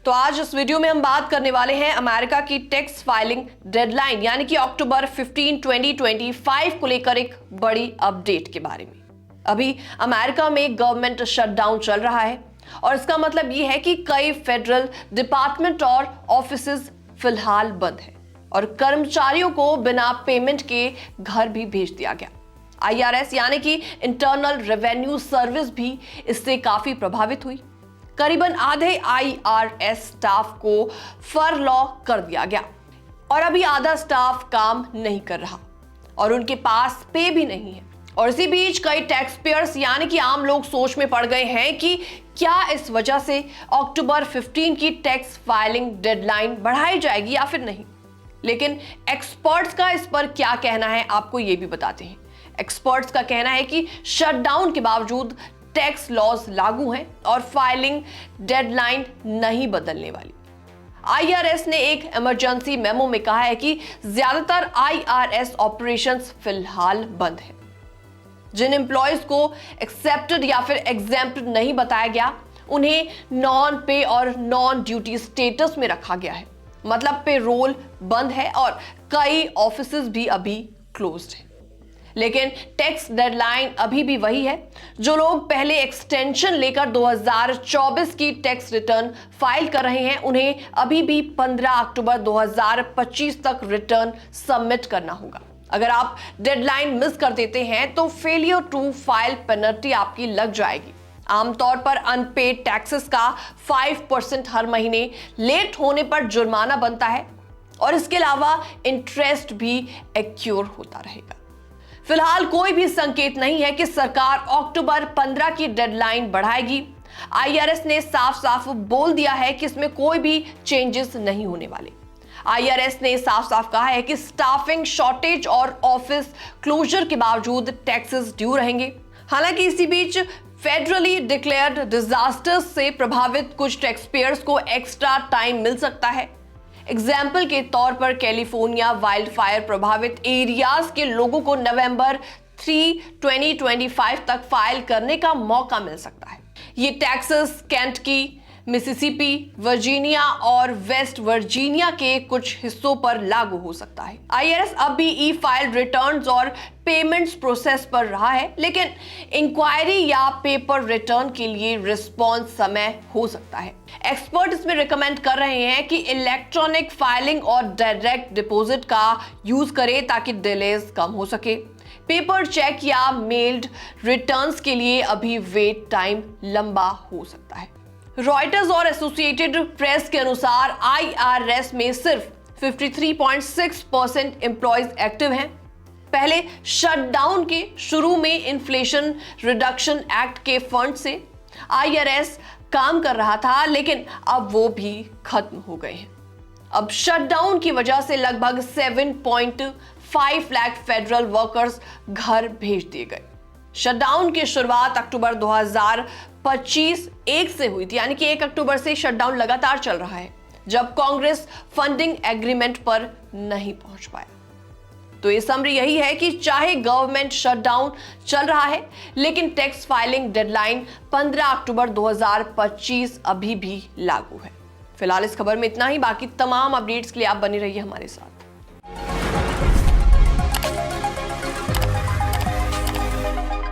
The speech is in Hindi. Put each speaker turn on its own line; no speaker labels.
तो आज इस वीडियो में हम बात करने वाले हैं अमेरिका की टैक्स फाइलिंग डेडलाइन यानी कि अक्टूबर 15, 2025 को लेकर एक बड़ी अपडेट के बारे में। अभी अमेरिका में गवर्नमेंट शटडाउन चल रहा है और इसका मतलब यह है कि कई फेडरल डिपार्टमेंट और ऑफिसेज फिलहाल बंद है और कर्मचारियों को बिना पेमेंट के घर भी भेज दिया गया। IRS यानी कि इंटरनल रेवेन्यू सर्विस भी इससे काफी प्रभावित हुई। करीबन आधे IRS स्टाफ को फरलॉ कर दिया गया और अभी आधा स्टाफ काम नहीं कर रहा और उनके पास पे भी नहीं है। और इसी बीच कई टैक्स पेयर्स यानी कि आम लोग सोच में पड़ गए हैं कि क्या इस वजह से अक्टूबर 15 की टैक्स फाइलिंग डेडलाइन बढ़ाई जाएगी या फिर नहीं। लेकिन एक्सपर्ट्स का इस पर क्या कहना है आपको ये भी बताते हैं। एक्सपर्ट्स का कहना है कि शटडाउन के बावजूद टैक्स लॉज लागू हैं और फाइलिंग डेडलाइन नहीं बदलने वाली। IRS ने एक इमरजेंसी मेमो में कहा है कि ज्यादातर IRS ऑपरेशंस फिलहाल बंद है। जिन एम्प्लॉयज को एक्सेप्टेड या फिर एग्जेम्प्टेड नहीं बताया गया उन्हें नॉन पे और नॉन ड्यूटी स्टेटस में रखा गया है। मतलब पे रोल बंद है और कई ऑफिसेज भी अभी क्लोज्ड है। लेकिन टैक्स डेडलाइन अभी भी वही है। जो लोग पहले एक्सटेंशन लेकर 2024 की टैक्स रिटर्न फाइल कर रहे हैं उन्हें अभी भी 15 अक्टूबर 2025 तक रिटर्न सबमिट करना होगा। अगर आप डेडलाइन मिस कर देते हैं तो फेलियर टू फाइल पेनल्टी आपकी लग जाएगी। आमतौर पर अनपेड टैक्सेस का 5% हर महीने लेट होने पर जुर्माना बनता है और इसके अलावा इंटरेस्ट भी एक्यूर होता रहेगा। फिलहाल कोई भी संकेत नहीं है कि सरकार अक्टूबर 15 की डेडलाइन बढ़ाएगी। IRS ने साफ साफ बोल दिया है कि इसमें कोई भी चेंजेस नहीं होने वाले। IRS ने साफ साफ कहा है कि स्टाफिंग शॉर्टेज और ऑफिस क्लोजर के बावजूद टैक्सेस ड्यू रहेंगे। हालांकि इसी बीच फेडरली डिक्लेयर्ड डिजास्टर्स से प्रभावित कुछ टैक्स पेयर्स को एक्स्ट्रा टाइम मिल सकता है। एग्जाम्पल के तौर पर कैलिफोर्निया वाइल्ड फायर प्रभावित एरियाज के लोगों को नवंबर 3, 2025 तक फाइल करने का मौका मिल सकता है। ये टैक्सेस केंटकी, मिसिसिपी, वर्जीनिया और वेस्ट वर्जीनिया के कुछ हिस्सों पर लागू हो सकता है। IRS अब भी ई फाइल रिटर्न्स और पेमेंट्स प्रोसेस पर रहा है, लेकिन इंक्वायरी या पेपर रिटर्न के लिए रिस्पॉन्स समय हो सकता है। एक्सपर्ट इसमें रिकमेंड कर रहे हैं कि इलेक्ट्रॉनिक फाइलिंग और डायरेक्ट डिपॉजिट का यूज करें ताकि डिलेज कम हो सके। पेपर चेक या मेल्ड रिटर्न्स के लिए अभी वेट टाइम लंबा हो सकता है। रॉयटर्स और एसोसिएटेड प्रेस के अनुसार IRS में सिर्फ 53.6% एम्प्लॉयज एक्टिव हैं। पहले शटडाउन के शुरू में इन्फ्लेशन रिडक्शन एक्ट के फंड से IRS काम कर रहा था, लेकिन अब वो भी खत्म हो गए हैं। अब शटडाउन की वजह से लगभग 7.5 लाख फेडरल वर्कर्स घर भेज दिए गए। शटडाउन की शुरुआत अक्टूबर 2025 1 से हुई थी, यानी कि 1 अक्टूबर से शटडाउन लगातार चल रहा है जब कांग्रेस फंडिंग एग्रीमेंट पर नहीं पहुंच पाया। तो ये समरी यही है कि चाहे गवर्नमेंट शटडाउन चल रहा है, लेकिन टैक्स फाइलिंग डेडलाइन 15 अक्टूबर 2025 अभी भी लागू है। फिलहाल इस खबर में इतना ही। बाकी तमाम अपडेट्स के लिए आप बने रहिए हमारे साथ।